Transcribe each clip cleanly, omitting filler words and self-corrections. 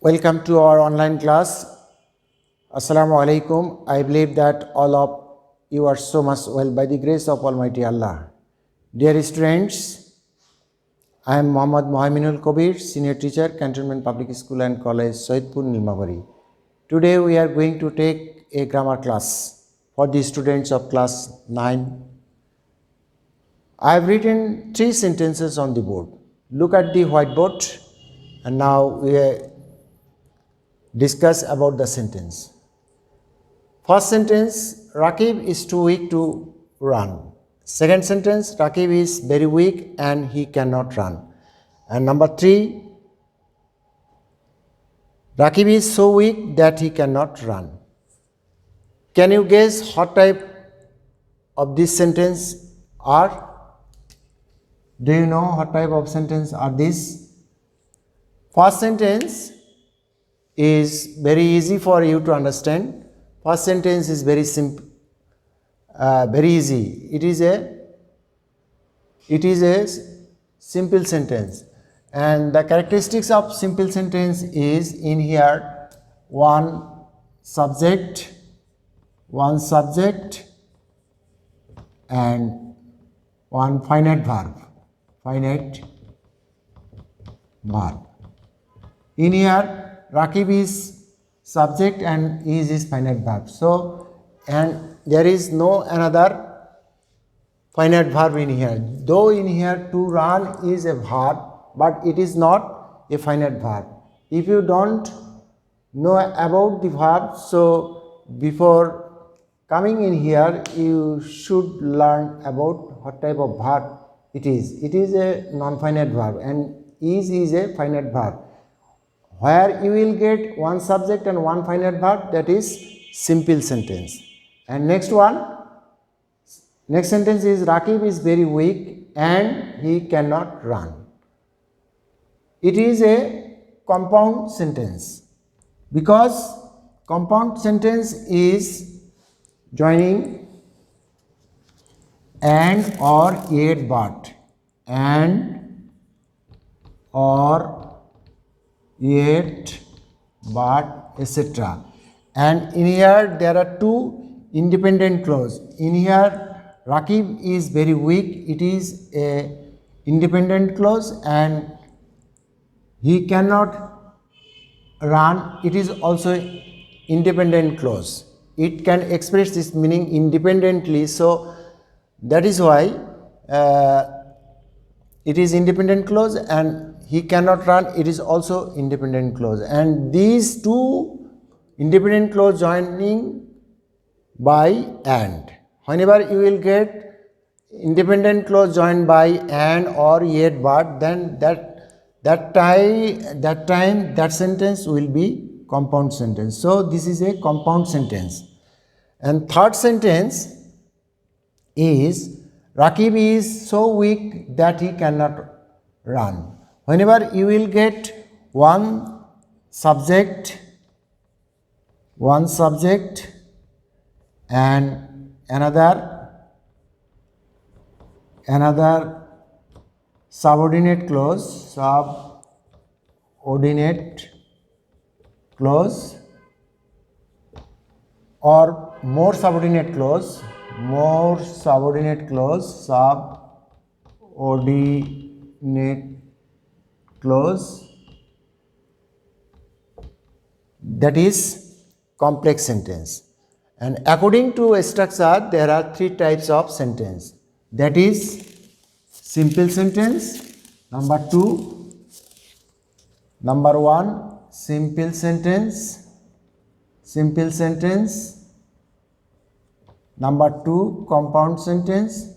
Welcome to our online class. Assalamu alaikum. I believe that all of you are so much well by the grace of Almighty Allah. Dear students, I am Muhammad Mohaminul Kabir, Senior Teacher, Cantonment Public School and College, Saidpur, Nilmabari. Today we are going to take a grammar class for the students of class 9. I have written 3 sentences on the board. Look at the whiteboard and now we discuss about the sentence. First sentence, Rakib is too weak to run. Second sentence, Rakib is very weak and he cannot run. And number 3, Rakib is so weak that he cannot run. Can you guess what type of this sentence are? Do you know what type of sentence are these? First sentence is very easy for you to understand. First sentence is very simple, very easy. It is a simple sentence, and the characteristics of simple sentence is in here one subject and one finite verb. In here Rakib is subject and is his finite verb. So, and there is no another finite verb in here. Though in here to run is a verb, but it is not a finite verb. If you don't know about the verb, so before coming in here, you should learn about what type of verb it is. It is a non-finite verb and is a finite verb. Where you will get one subject and one finite verb, that is simple sentence. And next sentence is Rakib is very weak and he cannot run. It is a compound sentence because compound sentence is joining and or yet but and or yet but etc. And in here there are 2 independent clause. In here Rakib is very weak, it is a independent clause, and he cannot run, it is also independent clause. It can express this meaning independently, so that is why it is independent clause, and he cannot run, it is also independent clause. And these 2 independent clause joining by and. Whenever you will get independent clause joined by and or yet but, then that time that sentence will be compound sentence. So this is a compound sentence. And third sentence is Rakib is so weak that he cannot run. Whenever you will get one subject and another subordinate clause or more subordinate clause, that is complex sentence. And according to a structure, there are 3 types of sentence. That is simple sentence, number 1 simple sentence, number 2 compound sentence,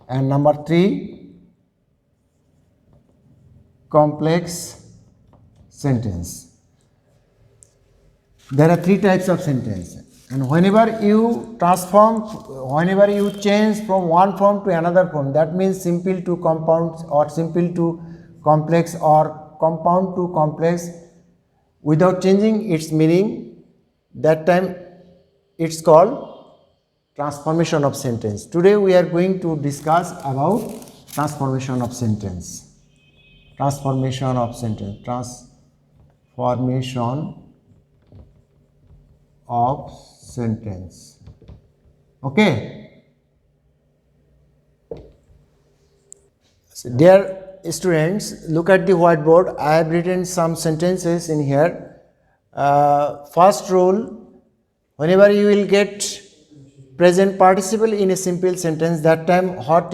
and number 3 complex sentence. There are 3 types of sentence, and whenever you change from one form to another form, that means simple to compound or simple to complex or compound to complex, without changing its meaning, that time it's called transformation of sentence. Today we are going to discuss about transformation of sentence. transformation of sentence, transformation of sentence. Okay. So dear students, look at the whiteboard. I have written some sentences in here. First rule, whenever you will get present participle in a simple sentence, that time what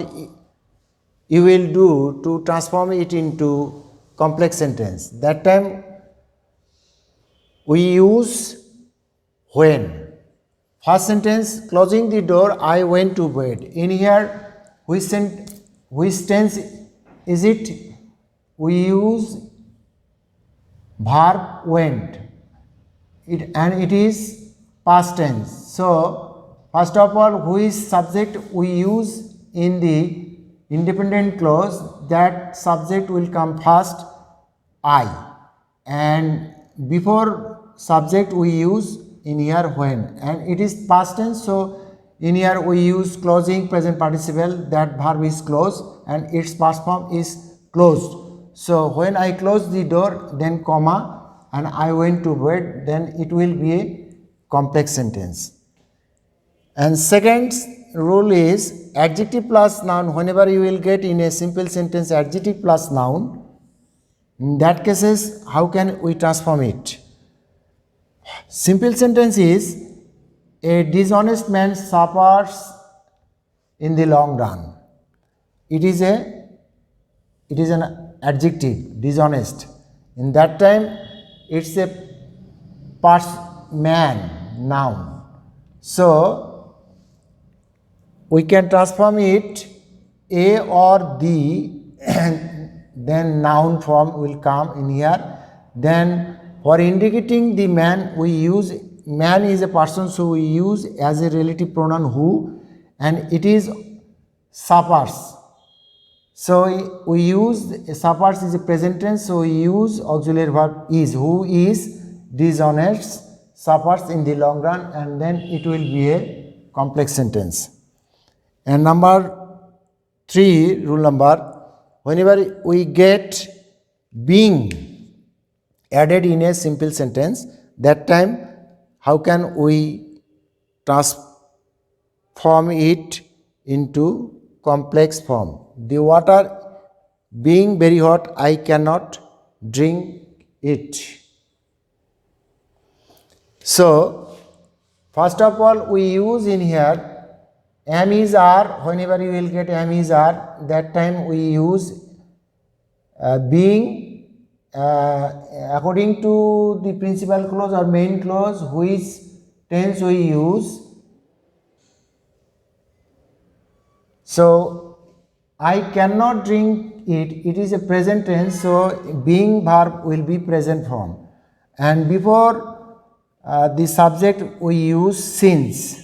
you will do to transform it into complex sentence. That time we use when. First sentence, closing the door, I went to bed. In here, which tense is it? We use verb went. It is past tense. So, first of all, which subject we use in the independent clause, that subject will come first, I. And before subject we use in here when, and it is past tense, so in here we use closing present participle, that verb is closed and its past form is closed. So when I close the door, then comma, and I went to bed, then it will be a complex sentence. And second rule is adjective plus noun. Whenever you will get in a simple sentence adjective plus noun, in that cases, how can we transform it? Simple sentence is, a dishonest man suffers in the long run. It is an adjective, dishonest. In that time, it's a man, noun. So we can transform it a or the, and then noun form will come in here. Then for indicating the man, we use, man is a person, so we use as a relative pronoun who, and it is suffers. So we use, suffers is a present tense, so we use auxiliary verb is, who is dishonest, suffers in the long run, and then it will be a complex sentence. And number 3, rule number, whenever we get being added in a simple sentence, that time how can we transform it into complex form? The water being very hot, I cannot drink it. So first of all, we use in here am is are. Whenever you will get am is are, that time we use being according to the principal clause or main clause, which tense we use. So I cannot drink it, it is a present tense, so being verb will be present form, and before the subject we use since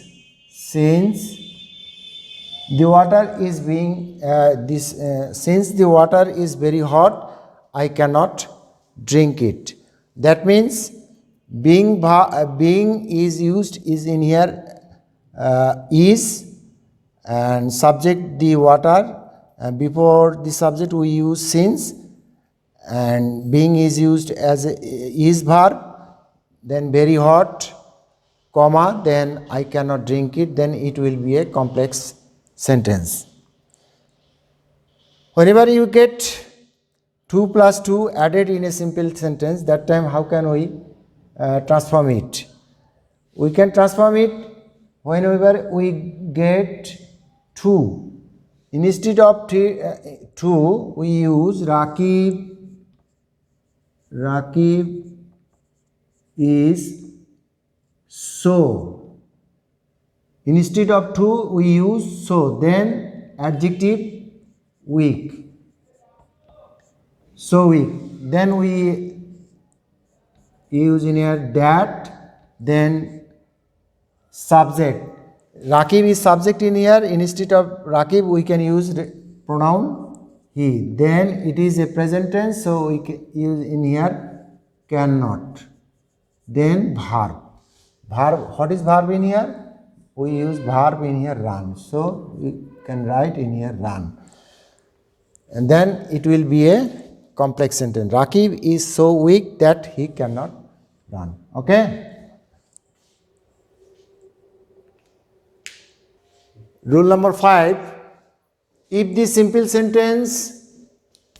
the water is being since the water is very hot, I cannot drink it. That means being is used is in here is, and subject the water, and before the subject we use since, and being is used as a is verb, then very hot, comma, then I cannot drink it, then it will be a complex sentence. Whenever you get 2 plus 2 added in a simple sentence, that time how can we transform it? We can transform it whenever we get 2. Instead of 2, we use Rakib is so. Instead of 2, we use so. Then adjective weak. So weak. Then we use in here that. Then subject. Rakib is subject in here. Instead of Rakib, we can use pronoun he. Then it is a present tense, so we can use in here cannot. Then verb. What is verb in here? We use verb in here run. So we can write in here run. And then it will be a complex sentence. Rakib is so weak that he cannot run. Okay. Rule number 5. If the simple sentence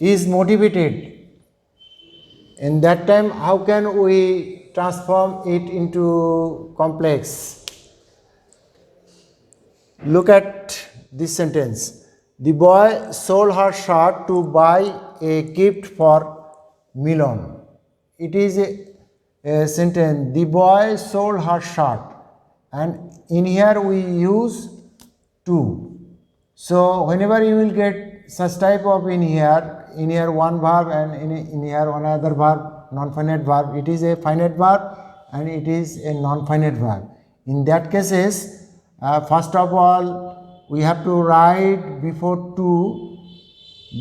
is motivated, in that time how can we transform it into complex? Look at this sentence. The boy sold her shirt to buy a gift for Milan. It is a sentence. The boy sold her shirt, and in here we use to. So whenever you will get such type of in here one verb and in here another verb, non-finite verb, it is a finite verb and it is a non-finite verb. In that cases, first of all, we have to write before to,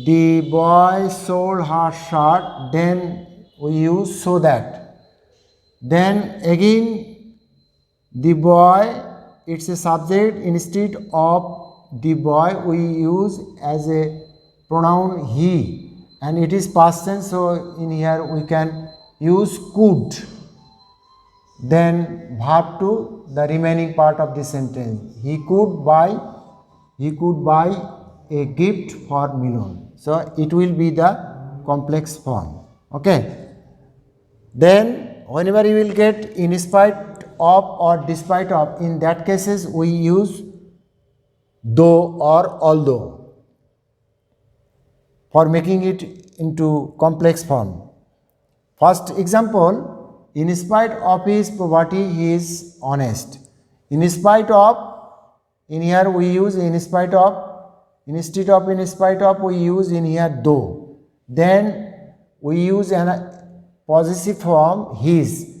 the boy sold her shirt, then we use so that. Then again, the boy, it's a subject, instead of the boy we use as a pronoun he, and it is past tense, so in here we can use could. Then verb to the remaining part of the sentence. He could buy a gift for Milan. So it will be the complex form. Okay. Then whenever you will get in spite of or despite of, in that cases we use though or although for making it into complex form. First example, in spite of his poverty he is honest. In spite of, in here we use in spite of, instead of in spite of we use in here though. Then we use an possessive form his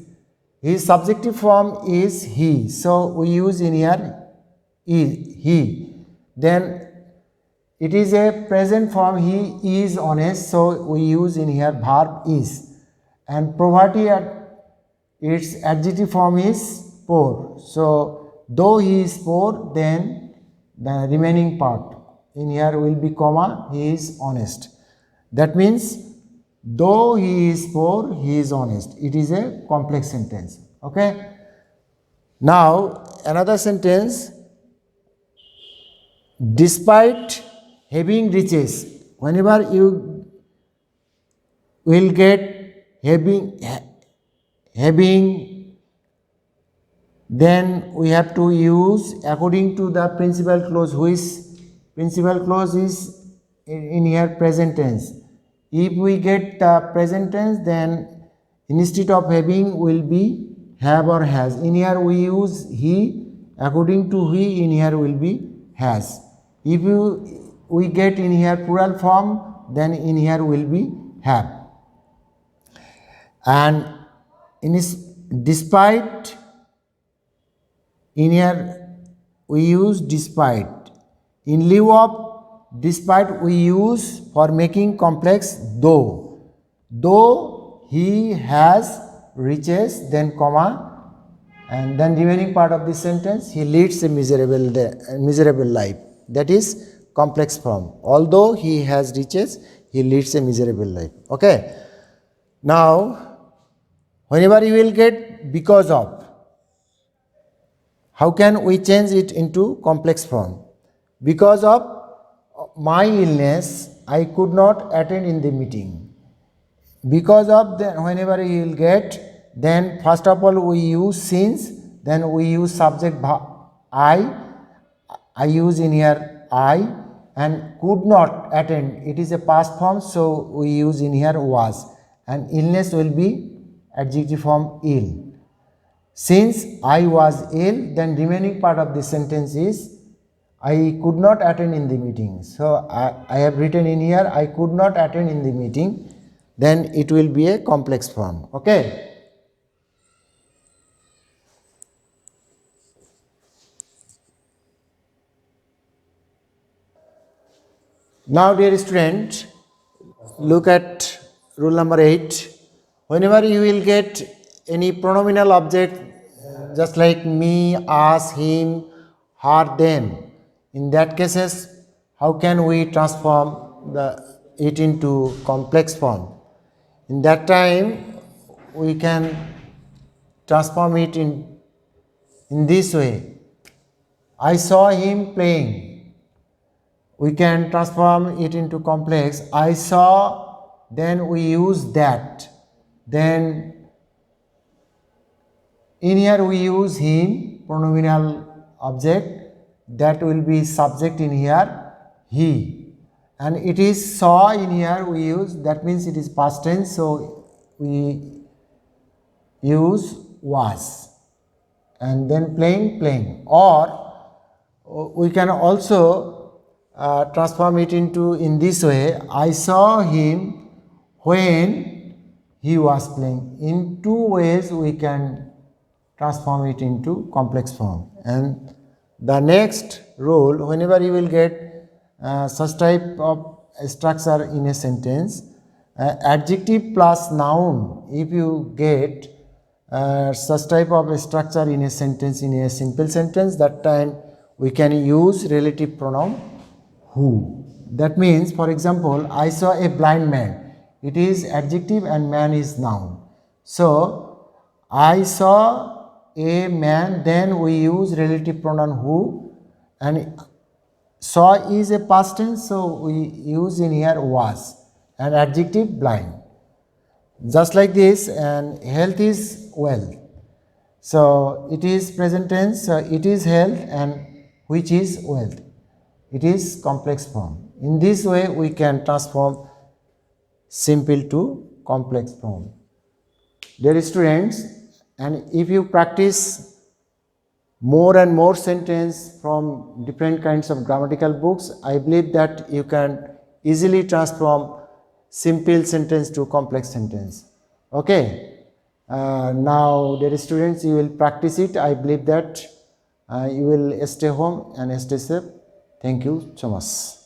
subjective form is he, so we use in here he. Then it is a present form, he is honest, so we use in here verb is. And poverty, its adjective form is poor, so though he is poor, then the remaining part in here will be comma, he is honest. That means though he is poor, he is honest. It is a complex sentence. Okay. Now another sentence. Despite having riches, whenever you will get having, then we have to use according to the principal clause, which principal clause is in here present tense. If we get the present tense, then instead of having will be have or has. In here we use he, according to he in here will be has. If we get in here plural form, then in here will be have. And despite, in here we use despite. In lieu of despite we use for making complex though. Though he has riches, then comma, and then remaining part of the sentence, he leads a miserable life. That is complex form. Although he has riches, he leads a miserable life. Okay. Now, whenever you will get because of, how can we change it into complex form? Because of my illness, I could not attend in the meeting. Because of, then whenever you will get, then first of all we use since, then we use subject I use in here I, and could not attend, it is a past form, so we use in here was, and illness will be adjective form ill. Since I was ill, then remaining part of the sentence is I could not attend in the meeting. So I have written in here I could not attend in the meeting, then it will be a complex form. Okay. Now dear student, look at rule number 8. Whenever you will get any pronominal object just like me, us, him, her, them, in that cases how can we transform the it into complex form. In that time, we can transform it in this way. I saw him playing. We can transform it into complex. I saw, then we use that. Then in here we use him, pronominal object, that will be subject in here, he. And it is saw in here we use, that means it is past tense, so we use was. And then playing. Or we can also transform it into in this way. I saw him when he was playing. In two ways we can transform it into complex form. And the next rule, whenever you will get such type of structure in a sentence, adjective plus noun, if you get such type of structure in a sentence, in a simple sentence, that time we can use relative pronoun who. That means, for example, I saw a blind man. It is adjective and man is noun. So I saw a man, then we use relative pronoun who, and saw is a past tense, so we use in here was, and adjective blind. Just like this, and health is wealth. So it is present tense, it is health, and which is wealth. It is complex form. In this way we can transform simple to complex form. Dear students, and if you practice more and more sentence from different kinds of grammatical books, I believe that you can easily transform simple sentence to complex sentence. Okay. Now, dear students, you will practice it. I believe that you will stay home and stay safe. Thank you so much.